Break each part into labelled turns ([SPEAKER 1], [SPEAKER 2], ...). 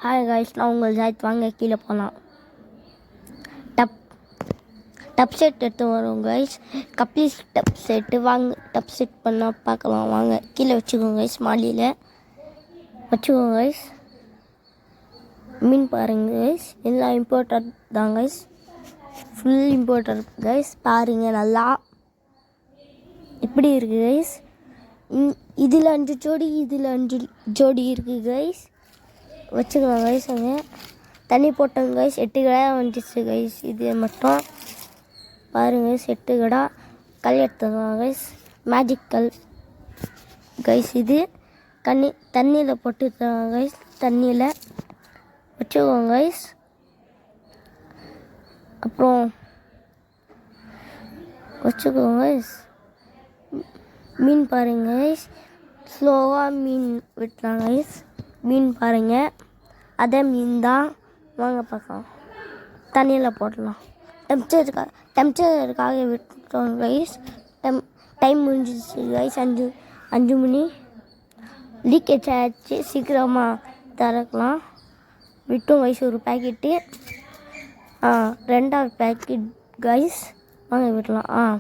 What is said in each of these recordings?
[SPEAKER 1] Hi guys, நான் உங்கள் ஜாய்த். வாங்க கீழே போகலாம். டப் செட் எடுத்து வரும் காய்ஸ். கப்ளீஸ் டப் செட்டு வாங்க. டப் செட் பண்ணால் பார்க்கலாம் வாங்க. கீழே வச்சுக்கோங்க காய்ஸ், மாடியில் வச்சுக்கோங்க காய்ஸ். மீன் பாருங்க காய்ஸ், எல்லாம் இம்போர்ட்டட் தான் காய்ஸ், ஃபுல் இம்போர்ட்டட் காய்ஸ். பாருங்கள் நல்லா எப்படி இருக்குது காய்ஸ். இதில் 5 ஜோடி, இதில் 5 ஜோடி இருக்குது காய்ஸ். வச்சுக்கலாம் கைஸ். அங்கே தண்ணி போட்டோங்க கைஸ். 8 கடை வந்துச்சு கைஸ். இது மட்டும் பாருங்க, 8 கடை கல் எடுத்துக்கலாம் கைஸ். மேஜிக் கல் கைஸ். இது தண்ணியில் போட்டுருக்காங்க கைஸ். தண்ணியில் வச்சுக்கோங்க கைஸ். அப்புறம் வச்சுக்கோங்க கைஸ். மீன் பாருங்க கைஸ், ஸ்லோவாக மீன் விட்டுலாம் கைஸ். மீன் பாருங்கள், அதே மீன் தான். வாங்க பார்க்கலாம். தண்ணியில் போடலாம். டெம்பரேச்சருக்காக விட்டுட்டோம் கைஸ். டைம் முடிஞ்சிச்சு கைஸ். 5 மணி. லீக்கேஜ் ஆகிடுச்சு, சீக்கிரமாக திறக்கலாம். விட்டோம் கைஸ் ஒரு பேக்கெட்டு. 2வது பேக்கெட் கைஸ். வாங்க விடலாம்.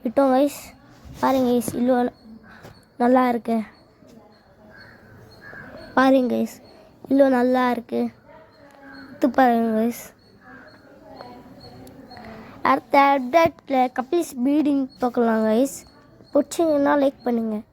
[SPEAKER 1] விட்டோம் கைஸ். பாருங்க கைஸ், இவ்வளோ நல்லா இருக்கு பாருங்க கைஸ். இவ்வளோ நல்லா இருக்கு. பாருங்க கைஸ். அடுத்த அப்டேட்டில் கப்ளீஸ் பீடிங் பார்க்கலாம் கைஸ். பிடிச்சிங்கன்னா லைக் பண்ணுங்கள்.